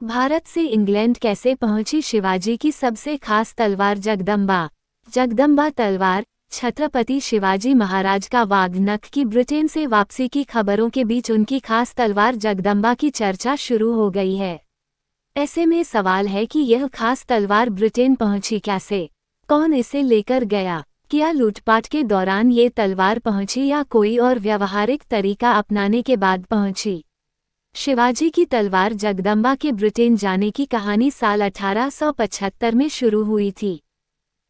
भारत से इंग्लैंड कैसे पहुंची शिवाजी की सबसे खास तलवार जगदम्बा। जगदम्बा तलवार छत्रपति शिवाजी महाराज का वाघनख की ब्रिटेन से वापसी की खबरों के बीच उनकी खास तलवार जगदम्बा की चर्चा शुरू हो गई है। ऐसे में सवाल है कि यह खास तलवार ब्रिटेन पहुंची कैसे, कौन इसे लेकर गया, क्या लूटपाट के दौरान ये तलवार पहुंची या कोई और व्यावहारिक तरीका अपनाने के बाद पहुंची। शिवाजी की तलवार जगदम्बा के ब्रिटेन जाने की कहानी साल 1875 में शुरू हुई थी।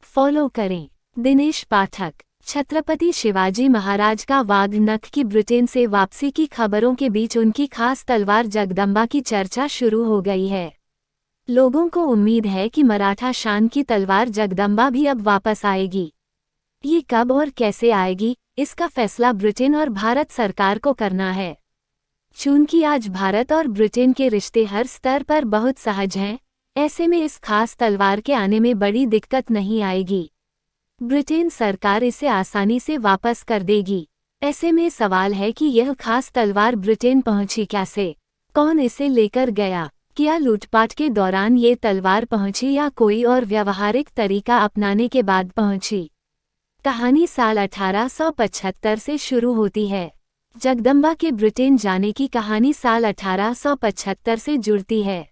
फॉलो करें दिनेश पाठक। छत्रपति शिवाजी महाराज का वाघनख की ब्रिटेन से वापसी की खबरों के बीच उनकी खास तलवार जगदम्बा की चर्चा शुरू हो गई है। लोगों को उम्मीद है कि मराठा शान की तलवार जगदम्बा भी अब वापस आएगी। ये कब और कैसे आएगी, इसका फैसला ब्रिटेन और भारत सरकार को करना है। चूंकि आज भारत और ब्रिटेन के रिश्ते हर स्तर पर बहुत सहज हैं, ऐसे में इस खास तलवार के आने में बड़ी दिक्कत नहीं आएगी। ब्रिटेन सरकार इसे आसानी से वापस कर देगी। ऐसे में सवाल है कि यह खास तलवार ब्रिटेन पहुंची कैसे, कौन इसे लेकर गया, क्या लूटपाट के दौरान ये तलवार पहुंची या कोई और व्यावहारिक तरीका अपनाने के बाद पहुंची। कहानी साल 1875 से शुरू होती है। जगदम्बा के ब्रिटेन जाने की कहानी साल 1875 से जुड़ती है।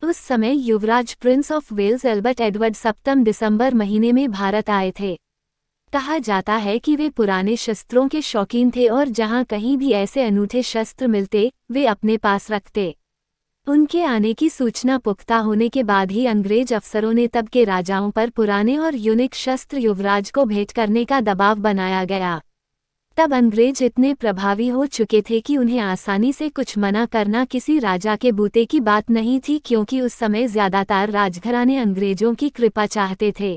उस समय युवराज prince of Wales Albert Edward 7 दिसंबर महीने में भारत आए थे। कहा जाता है कि वे पुराने शस्त्रों के शौकीन थे और जहां कहीं भी ऐसे अनूठे शस्त्र मिलते वे अपने पास रखते। उनके आने की सूचना पुख्ता होने के बाद ही अंग्रेज अफसरों ने तब के राजाओं पर पुराने और यूनिक शस्त्र युवराज को भेंट करने का दबाव बनाया गया। तब अंग्रेज इतने प्रभावी हो चुके थे कि उन्हें आसानी से कुछ मना करना किसी राजा के बूते की बात नहीं थी, क्योंकि उस समय ज्यादातर राजघराने अंग्रेजों की कृपा चाहते थे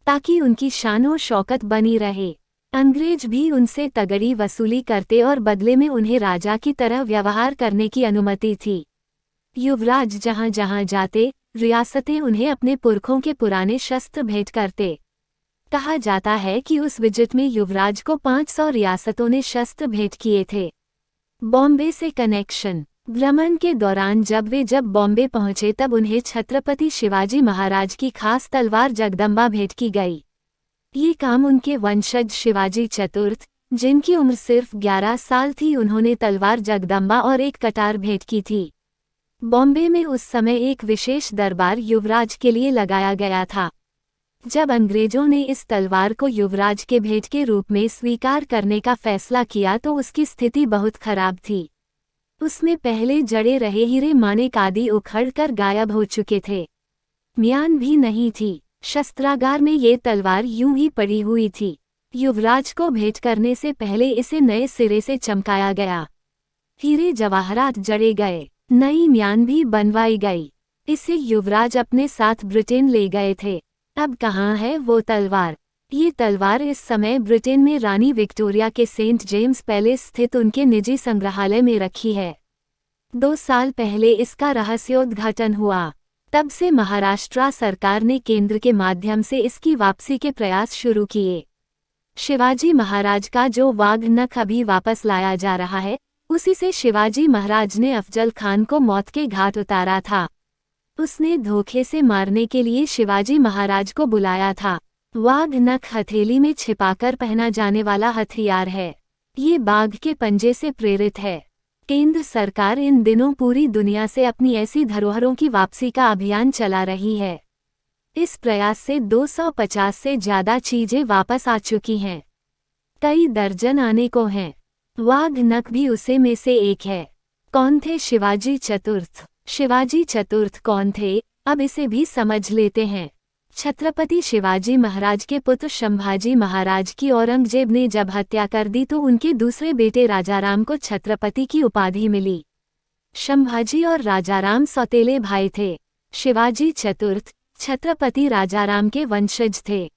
ताकि उनकी शान और शौकत बनी रहे। अंग्रेज भी उनसे तगड़ी वसूली करते और बदले में उन्हें राजा की तरह व्यवहार करने की अनुमति थी। युवराज जहां जहां जाते, रियासतें उन्हें अपने पुरखों के पुराने शस्त्र भेंट करते। कहा जाता है कि उस विजिट में युवराज को 500 रियासतों ने शस्त्र भेंट किए थे। बॉम्बे से कनेक्शन। भ्रमण के दौरान जब बॉम्बे पहुंचे तब उन्हें छत्रपति शिवाजी महाराज की खास तलवार जगदम्बा भेंट की गई। ये काम उनके वंशज शिवाजी चतुर्थ, जिनकी उम्र सिर्फ 11 साल थी, उन्होंने तलवार जगदम्बा और एक कटार भेंट की थी। बॉम्बे में उस समय एक विशेष दरबार युवराज के लिए लगाया गया था। जब अंग्रेजों ने इस तलवार को युवराज के भेंट के रूप में स्वीकार करने का फैसला किया तो उसकी स्थिति बहुत खराब थी। उसमें पहले जड़े रहे हीरे माणिक आदि उखड़कर गायब हो चुके थे। म्यान भी नहीं थी। शस्त्रागार में ये तलवार यूं ही पड़ी हुई थी। युवराज को भेंट करने से पहले इसे नए सिरे से चमकाया गया। हीरे जवाहरात जड़े गए, नई म्यान भी बनवाई गई। इसे युवराज अपने साथ ब्रिटेन ले गए थे। अब कहाँ है वो तलवार? ये तलवार इस समय ब्रिटेन में रानी विक्टोरिया के सेंट जेम्स पैलेस स्थित उनके निजी संग्रहालय में रखी है। 2 साल पहले इसका रहस्योद्घाटन हुआ। तब से महाराष्ट्र सरकार ने केंद्र के माध्यम से इसकी वापसी के प्रयास शुरू किए। शिवाजी महाराज का जो वाघनख अभी वापस लाया जा रहा है, उसी से शिवाजी महाराज ने अफजल खान को मौत के घाट उतारा था। उसने धोखे से मारने के लिए शिवाजी महाराज को बुलाया था। वाघनख हथेली में छिपाकर पहना जाने वाला हथियार है। ये बाघ के पंजे से प्रेरित है। केंद्र सरकार इन दिनों पूरी दुनिया से अपनी ऐसी धरोहरों की वापसी का अभियान चला रही है। इस प्रयास से 250 से ज्यादा चीजें वापस आ चुकी हैं। कई दर्जन आने को हैं। वाघनख भी उसे में से एक है। कौन थे शिवाजी चतुर्थ? शिवाजी चतुर्थ कौन थे, अब इसे भी समझ लेते हैं। छत्रपति शिवाजी महाराज के पुत्र संभाजी महाराज की औरंगजेब ने जब हत्या कर दी तो उनके दूसरे बेटे राजाराम को छत्रपति की उपाधि मिली। संभाजी और राजाराम सौतेले भाई थे। शिवाजी चतुर्थ छत्रपति राजाराम के वंशज थे।